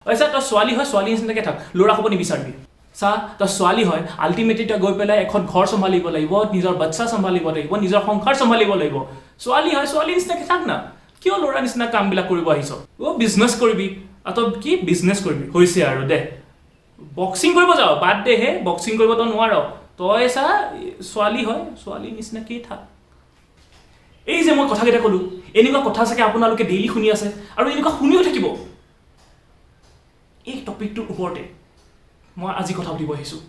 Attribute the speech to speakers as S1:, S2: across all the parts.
S1: আচ্ছা তই ছোৱালী হয় ছোৱালী নিচিনাকৈ থাক ল'ৰা হ'ব নিবিচাৰিবি চা তই ছোৱালী হয় আল্টিমেটলি তই গৈ পেলাই এখন ঘৰ চম্ভালিব লাগিব নিজৰ বাচ্চা চম্ভালিব লাগিব নিজৰ সংসাৰ চম্ভালিব লাগিব ছোৱালী হয় ছোৱালী নিচিনাকৈ থাক না কিয় ল'ৰা নিচিনা কামবিলাক কৰিব আহিছ বিজনেছ কৰিবি তই কি বিজনেছ কৰিবি হৈছে আৰু দে বক্সিং কৰিব যাওঁ বাদ দে হে বক্সিং কৰিব তই নোৱাৰ তই চা ছোৱালী হয় ছোৱালী নিচিনাকেই থাক এই যে মই কথাকেইটা ক'লোঁ এনেকুৱা কথা চাগে আপোনালোকে ডেইলি শুনি আছে আৰু এনেকুৱা শুনিও থাকিব এই টপিকটোৰ ওপৰতে মই আজি কথা পাতিব আহিছোঁ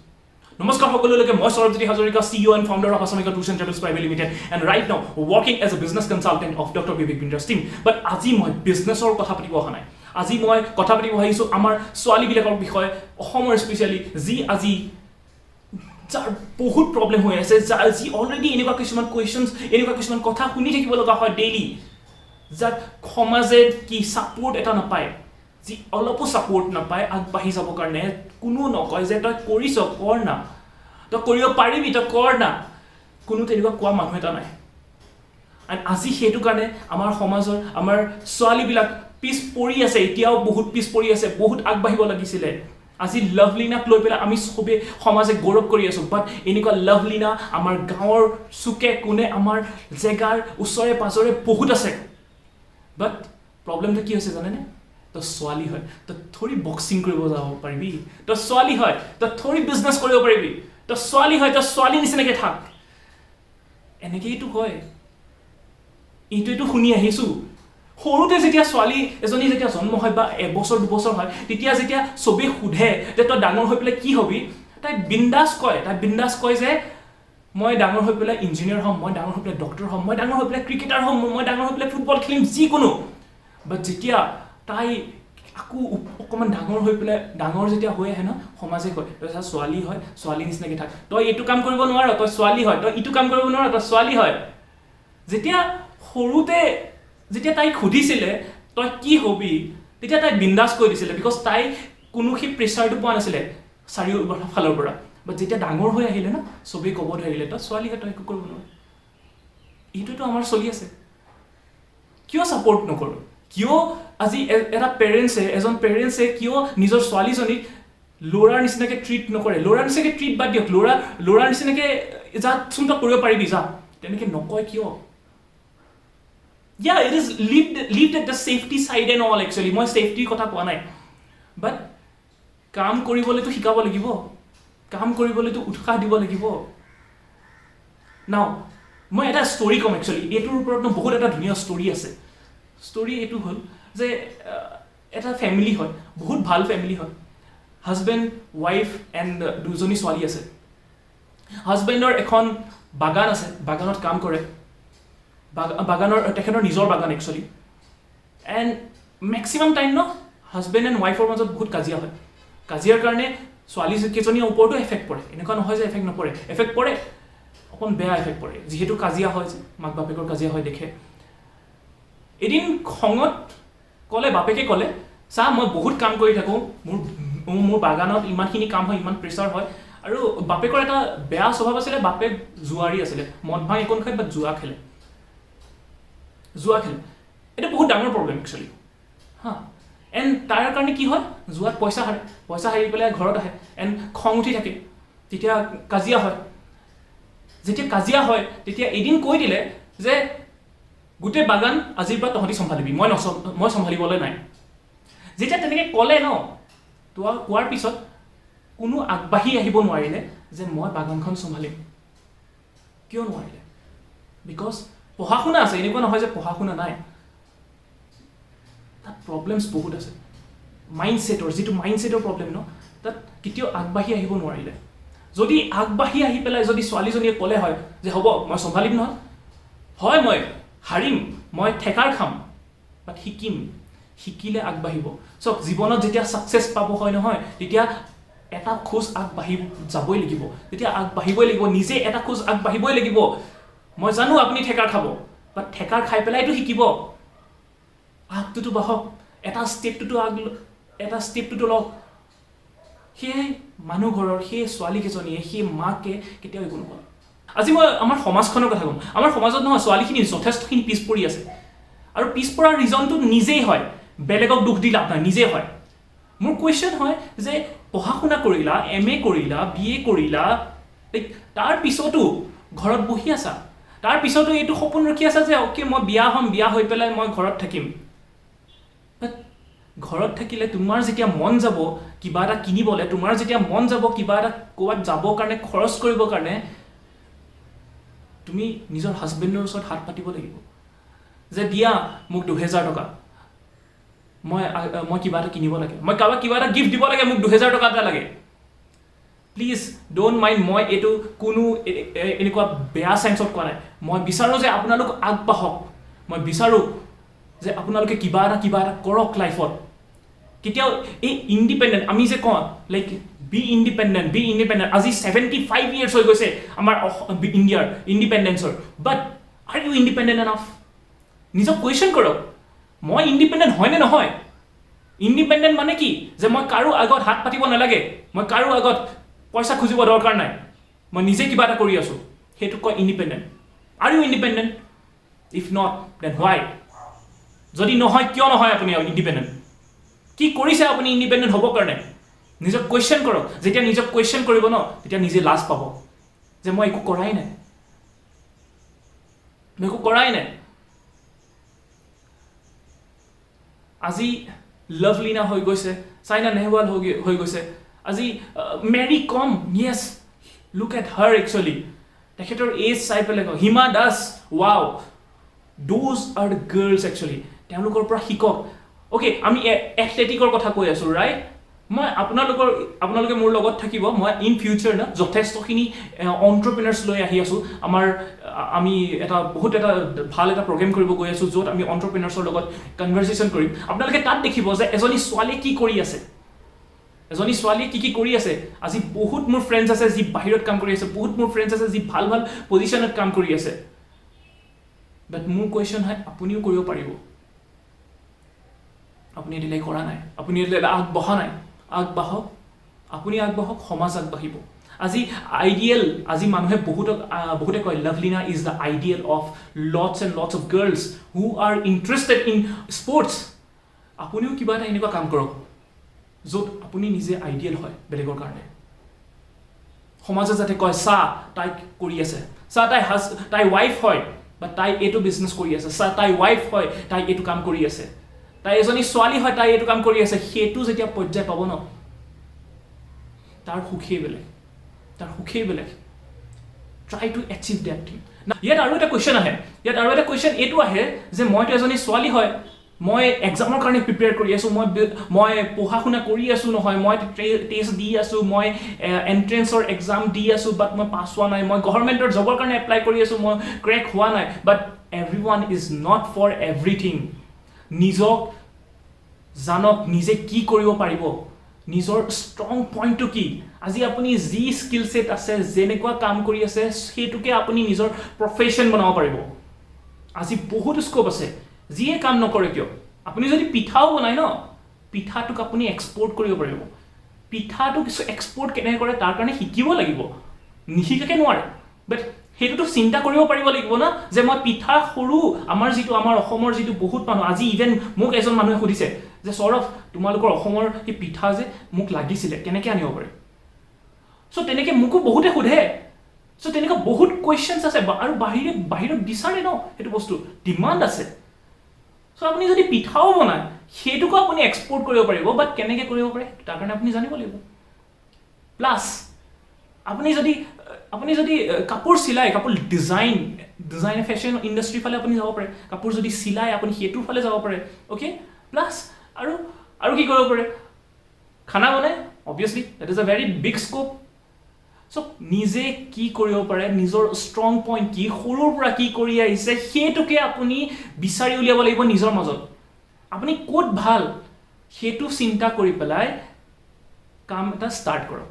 S1: নমস্কাৰ সকলোলৈকে মই সৰবজ্যোতি Hazarika CEO and founder of Asamica Tours and Travels Private Limited and right now working as a business consultant of Dr. Vivek Binder's team but আজি মই বিজনেছৰ কথা পাতিব অহা নাই আজি মই কথা পাতিব আহিছোঁ আমাৰ ছোৱালীবিলাকৰ বিষয়ে অসমৰ স্পেচিয়েলি যি আজি যাৰ বহুত প্ৰব্লেম হৈ আছে যি অলৰেডি এনেকুৱা কিছুমান কুৱেশ্যনছ এনেকুৱা কিছুমান কথা শুনি থাকিব লগা হয় ডেইলি যাক সমাজে কি ছাপোৰ্ট এটা নাপায় যি অলপো ছাপোৰ্ট নাপায় আগবাঢ়ি যাবৰ কাৰণে কোনো নকয় যে তই কৰিছ কৰ না তই কৰিব পাৰিবি তই কৰ না কোনো তেনেকুৱা কোৱা মানুহ এটা নাই আজি সেইটো কাৰণে আমাৰ সমাজৰ আমাৰ ছোৱালীবিলাক পিছ পৰি আছে এতিয়াও বহুত পিছ পৰি আছে বহুত আগবাঢ়িব লাগিছিলে আজি লাভলীনাক লৈ পেলাই আমি সবে সমাজে গৌৰৱ কৰি আছোঁ বাট এনেকুৱা লাভলীনা আমাৰ গাঁৱৰ চুকে কোণে আমাৰ জেগাৰ ওচৰে পাজৰে বহুত আছে বাট প্ৰব্লেমটো কি হৈছে জানেনে তই ছোৱালী হয় তই থৰি বক্সিং কৰিব যাব পাৰিবি তই ছোৱালী হয় তই থৰি বিজনেছ কৰিব পাৰিবি তই ছোৱালী হয় তই ছোৱালী নিচিনাকৈ থাক এনেকৈতো হয় এইটোৱেতো শুনি আহিছোঁ সৰুতে যেতিয়া ছোৱালী এজনী যেতিয়া জন্ম হয় বা এবছৰ দুবছৰ হয় তেতিয়া যেতিয়া চবেই সোধে যে তই ডাঙৰ হৈ পেলাই কি হবি তাই বিন্দাছ কয় যে মই ডাঙৰ হৈ পেলাই ইঞ্জিনিয়াৰ হ'ম মই ডাঙৰ হৈ পেলাই ডক্টৰ হ'ম মই ডাঙৰ হৈ পেলাই ক্ৰিকেটাৰ হ'ম মই ডাঙৰ হৈ পেলাই ফুটবল খেলিম যিকোনো বাট যেতিয়া তাই আকৌ অকণমান ডাঙৰ হৈ পেলাই ডাঙৰ যেতিয়া হৈ আহে ন সমাজে কয় তই চা ছোৱালী হয় ছোৱালী নিচিনাকৈ থাক তই এইটো কাম কৰিব নোৱাৰ তই ছোৱালী হয় তই ইটো কাম কৰিব নোৱাৰ তই ছোৱালী হয় যেতিয়া সৰুতে যেতিয়া তাইক সুধিছিলে তই কি হবি তেতিয়া তাই বিন্দাছ কৈ দিছিলে বিকজ তাই কোনো সেই প্ৰেছাৰটো পোৱা নাছিলে চাৰিওফালৰ পৰা বাট যেতিয়া ডাঙৰ হৈ আহিলে ন চবেই ক'ব ধৰিলে তই ছোৱালী হয় তই একো কৰিব নোৱাৰ এইটোতো আমাৰ চলি আছে কিয় ছাপোৰ্ট নকৰোঁ কিয় আজি এজন পেৰেণ্টছে কিয় নিজৰ ছোৱালীজনীক ল'ৰাৰ নিচিনাকৈ ট্ৰিট নকৰে ল'ৰাৰ নিচিনাকৈ ট্ৰিট বাদ দিয়ক ল'ৰাৰ নিচিনাকৈ যা চোন তই কৰিব পাৰিবি যা তেনেকৈ নকয় কিয় Yeah, it is lived at the safety side and all actually. মই safety কথা কোৱা নাই but কাম কৰিবলৈতো শিকাব লাগিব কাম কৰিবলৈতো উৎসাহ দিব লাগিব now মই এটা ষ্টৰী কম actually এইটোৰ ওপৰত বহুত এটা ধুনীয়া ষ্টৰী আছে ষ্টৰী এইটো হ'ল যে এটা ফেমিলি হয় বহুত ভাল ফেমিলি হয় হাজবেণ্ড ৱাইফ এণ্ড দুজনী ছোৱালী আছে হাজবেণ্ডৰ এখন বাগান আছে বাগানত কাম কৰে বাগানৰ তেখেতৰ নিজৰ বাগান একচুৱেলি এণ্ড মেক্সিমাম টাইম ন হাজবেণ্ড এণ্ড ৱাইফৰ মাজত বহুত কাজিয়া হয় কাজিয়াৰ কাৰণে ছোৱালী কেইজনীৰ ওপৰতো এফেক্ট পৰে এনেকুৱা নহয় যে এফেক্ট নপৰে এফেক্ট পৰে অকণ বেয়া এফেক্ট পৰে যিহেতু কাজিয়া হয় যে মাক বাপেকৰ কাজিয়া হয় দেখে এদিন খঙত বাপেকে ক'লে চা মই বহুত কাম কৰি থাকোঁ মোৰ বাগানত ইমানখিনি কাম হয় ইমান প্ৰেছাৰ হয় আৰু বাপেকৰ এটা বেয়া স্বভাৱ আছিলে বাপেক জুৱাৰী আছিলে মদ ভাং একো খায় বাট জুৱা খেলে এটা বহুত ডাঙৰ প্ৰব্লেম একচুৱেলি হা এণ্ড তাৰ কাৰণে কি হয় জুৱাত পইচা হাৰি পেলাই ঘৰত আহে এণ্ড খং উঠি থাকে তেতিয়া কাজিয়া হয় যেতিয়া কাজিয়া হয় তেতিয়া এদিন কৈ দিলে যে গোটেই বাগান আজিৰ পৰা তহঁতি চম্ভালিবি মই চম্ভালিবলৈ নাই যেতিয়া তেনেকৈ ক'লে ন কোৱাৰ পিছত কোনো আগবাঢ়ি আহিব নোৱাৰিলে যে মই বাগানখন চম্ভালিম কিয় নোৱাৰিলে বিকজ পঢ়া শুনা আছে এনেকুৱা নহয় যে পঢ়া শুনা নাই তাত প্ৰব্লেমছ বহুত আছে যিটো মাইণ্ডছেটৰ প্ৰব্লেম ন তাত কেতিয়াও আগবাঢ়ি আহিব নোৱাৰিলে যদি আগবাঢ়ি আহি পেলাই যদি ছোৱালীজনীয়ে ক'লে হয় যে হ'ব মই চম্ভালিম নহয় হয় মই হাৰিম মই ঠেকাৰ খাম বাট শিকিলে আগবাঢ়িব চব জীৱনত যেতিয়া ছাকচেছ পাব হয় নহয় তেতিয়া এটা খোজ আগবাঢ়ি যাবই লাগিব তেতিয়া আগবাঢ়িবই লাগিব নিজে এটা খোজ আগবাঢ়িবই লাগিব মই জানো আপুনি ঠেকাৰ খাব বাট ঠেকাৰ খাই পেলাইতো শিকিব আগটোতো বাহক এটা ষ্টেপটোতো লওক সেই মানুহ ঘৰৰ সেই ছোৱালীকেইজনীয়ে সেই মাকে কেতিয়াও একো নকয় আজি মই আমাৰ সমাজখনৰ কথা ক'ম আমাৰ সমাজত নহয় ছোৱালীখিনি যথেষ্টখিনি পিছ পৰি আছে আৰু পিছ পৰাৰ ৰিজনটো নিজেই হয় বেলেগক দুখ দি লাভ নাই নিজেই হয় মোৰ কোৱেশ্চন হয় যে পঢ়া শুনা কৰিলা MA কৰিলা BA কৰিলা তাৰ পিছতো ঘৰত বহি আছা তাৰ পিছতো এইটো সপোন ৰখি আছা যে ওকে মই বিয়া হ'ম বিয়া হৈ পেলাই মই ঘৰত থাকিম ঘৰত থাকিলে তোমাৰ যেতিয়া মন যাব কিবা এটা কিনিবলে তোমাৰ যেতিয়া মন যাব কিবা এটা কোৱাত যাব কাৰণে খৰচ কৰিব কাৰণে তুমি নিজৰ হাজবেণ্ডৰ ওচৰত হাত পাতিব লাগিব যে দিয়া মোক 2000 টকা মই কিবা এটা কিনিব লাগে মই কাবাক কিবা এটা গিফট দিব লাগে মোক 2000 টকা এটা লাগে প্লিজ ডোন্ট মাইণ্ড মই এইটো কোনো এনেকুৱা বেয়া সেন্সত কোৱা নাই মই বিচাৰো যে আপোনালোক আগবাঢ়ক মই বিচাৰো যে আপোনালোকে কিবা এটা কৰক লাইফত কেতিয়াও এই ইণ্ডিপেণ্ডেণ্ট আমি যে কওঁ লাইক বি ইণ্ডিপেণ্ডেণ্ট আজি 75 years হৈ গৈছে আমাৰ ইণ্ডিয়াৰ ইণ্ডিপেণ্ডেন্সৰ বাট আৰ ইউ ইণ্ডিপেণ্ডেণ্ট এনাফ নিজক কুৱেশ্যন কৰক মই ইণ্ডিপেণ্ডেণ্ট হয় নে নহয় ইণ্ডিপেণ্ডেণ্ট মানে কি যে মই কাৰো আগত হাত পাতিব নালাগে মই কাৰো আগত পইচা খুজিব দৰকাৰ নাই মই নিজে কিবা এটা কৰি আছো সেইটো কয় independent are you independent if not then why যদি নহয় কিয় নহয় আপুনি ইণ্ডিপেণ্ডেণ্ট কি কৰিছে আপুনি ইণ্ডিপেণ্ডেণ্ট হ'ব কাৰণে নিজক কুৱেশ্যন কৰক যেতিয়া নিজক কুৱেশ্যন কৰিব ন তেতিয়া নিজে লাজ পাব যে মই একো কৰাই নাই আজি লভলিনা হৈ গৈছে চাইনা নেহৱাল হৈ গৈছে আজি Mary Kom yes look at her actually তেখেতৰ এজ চাই পেলাই কওঁ Hima Das wow those are the girls actually তেওঁলোকৰ পৰা শিকক অ'কে আমি এথলেটিকৰ কথা কৈ আছো ৰাইট মই আপোনালোকে মোৰ লগত থাকিব মই ইন ফিউচাৰ না যথেষ্টখিনি এণ্টাৰপ্ৰেনাৰ্ছ লৈ আহি আছো আমি বহুত ভাল এটা প্ৰগ্ৰেম কৰিব গৈ আছো য'ত আমি এণ্টাৰপ্ৰেনাৰ্ছৰ লগত কনভাৰচেশ্যন কৰিম আপোনালোকে তাত দেখিব যে এজনী ছোৱালীয়ে কি কৰি আছে আজি বহুত মোৰ ফ্ৰেণ্ডছ আছে যি বাহিৰত কাম কৰি আছে বহুত মোৰ ফ্ৰেণ্ডছ আছে যি ভাল পজিশ্যনত কাম কৰি আছে বাট মোৰ কুৱেশ্যন হয় আপুনিও কৰিব পাৰিব আপুনি এতিয়ালৈ কৰা নাই আপুনি এতিয়ালৈ আগবঢ়া নাই আগবাঢ়ক আপুনি আগবাঢ়ক সমাজ আগবাঢ়িব আজি মানুহে বহুতে কয় Lovlina is the ideal of lots and lots of girls who R interested in sports আপুনিও কিবা এটা এনেকুৱা কাম কৰক য'ত আপুনি নিজে আইডিয়েল হয় বেলেগৰ কাৰণে সমাজে যাতে কয় চা তাই কৰি আছে চা তাই ৱাইফ হয় বা তাই এইটো বিজনেছ কৰি আছে চা তাই ৱাইফ হয় তাই এইটো কাম কৰি আছে তাই এজনী ছোৱালী হয় তাই এইটো কাম কৰি আছে সেইটো যেতিয়া পৰ্যায় পাব ন তাৰ সুখেই বেলেগ try to achieve that thing ইয়াত আৰু এটা কুৱেশ্যন এইটো আহে যে মইতো এজনী ছোৱালী হয় মই এক্সামৰ কাৰণে প্ৰিপেয়াৰ কৰি আছো মই পঢ়া শুনা কৰি আছো নহয় মই টেষ্ট দি আছো মই এণ্ট্ৰেন্সৰ এক্সাম দি আছো বাট মই পাছ হোৱা নাই মই গভৰ্ণমেণ্টৰ জবৰ কাৰণে এপ্লাই কৰি আছো মই ক্ৰেক হোৱা নাই but everyone is not for everything নিজক জানক নিজে কি কৰিব পাৰিব নিজৰ ষ্ট্ৰং পইণ্টটো কি আজি আপুনি যি স্কিল ছেট আছে যেনেকুৱা কাম কৰি আছে সেইটোকে আপুনি নিজৰ প্ৰফেশ্যন বনাব পাৰিব আজি বহুত স্কোপ আছে যিয়ে কাম নকৰে কিয় আপুনি যদি পিঠাও বনায় ন পিঠাটোক আপুনি এক্সপৰ্ট কৰিব পাৰিব পিঠাটো কিছু এক্সপৰ্ট কেনেকৈ কৰে তাৰ কাৰণে শিকিব লাগিব নিশিকাকে নোৱাৰে বাট সেইটোতো চিন্তা কৰিব পাৰিব লাগিব না যে মই পিঠা সৰু আমাৰ অসমৰ যিটো বহুত মানুহ আজি ইভেন মোক এজন মানুহে সুধিছে যে সৌৰভ তোমালোকৰ অসমৰ এই পিঠা যে মোক লাগিছিলে কেনেকৈ আনিব পাৰে চ' তেনেকৈ মোকো বহুতে সোধে চ' তেনেকুৱা বহুত কুৱেশ্যনছ আছে আৰু বাহিৰত বিচাৰে ন সেইটো বস্তু ডিমাণ্ড আছে চ' আপুনি যদি পিঠাও বনায় সেইটোকো আপুনি এক্সপৰ্ট কৰিব পাৰিব বাট কেনেকৈ কৰিব পাৰে তাৰ কাৰণে আপুনি জানিব লাগিব প্লাছ আপুনি যদি কাপোৰ চিলাই কাপোৰ ডিজাইন ফেশ্বন ইণ্ডাষ্ট্ৰীৰ ফালে আপুনি যাব পাৰে কাপোৰ যদি চিলাই আপুনি সেইটোৰ ফালে যাব পাৰে অ'কে প্লাছ আৰু কি কৰিব পাৰে খানা বনায় obviously that is a very big scope so' নিজে কি কৰিব পাৰে নিজৰ ষ্ট্ৰং পইণ্ট কি সৰুৰ পৰা কি কৰি আহিছে সেইটোকে আপুনি বিচাৰি উলিয়াব লাগিব নিজৰ মাজত আপুনি ক'ত ভাল সেইটো চিন্তা কৰি পেলাই কাম এটা ষ্টাৰ্ট কৰক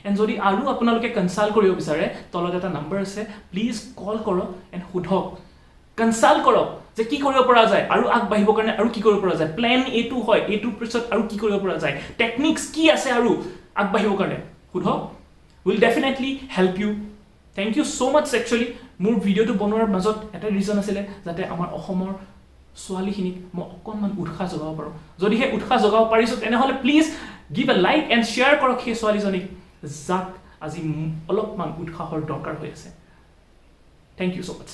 S1: এণ্ড যদি আৰু আপোনালোকে কনচাল্ট কৰিব বিচাৰে তলত এটা নম্বৰ আছে প্লিজ কল কৰক এণ্ড সোধক কনচাল্ট কৰক যে কি কৰিব পৰা যায় আৰু আগবাঢ়িবৰ কাৰণে আৰু কি কৰিব পৰা যায় প্লেন এইটো হয় এইটোৰ পিছত আৰু কি কৰিব পৰা যায় টেকনিক্স কি আছে আৰু আগবাঢ়িবৰ কাৰণে সোধক will definitely help you thank you so much actually মোৰ ভিডিঅ'টো বনোৱাৰ মাজত এটা ৰিজন আছিলে যাতে আমাৰ অসমৰ ছোৱালীখিনিক মই অকণমান উৎসাহ যোগাব পাৰোঁ যদিহে উৎসাহ যোগাব পাৰিছোঁ তেনেহ'লে please give a like and share কৰক সেই ছোৱালীজনীক যাক আজি অলপমান উৎসাহৰ দৰকাৰ হৈ আছে থেংক ইউ ছ' মাছ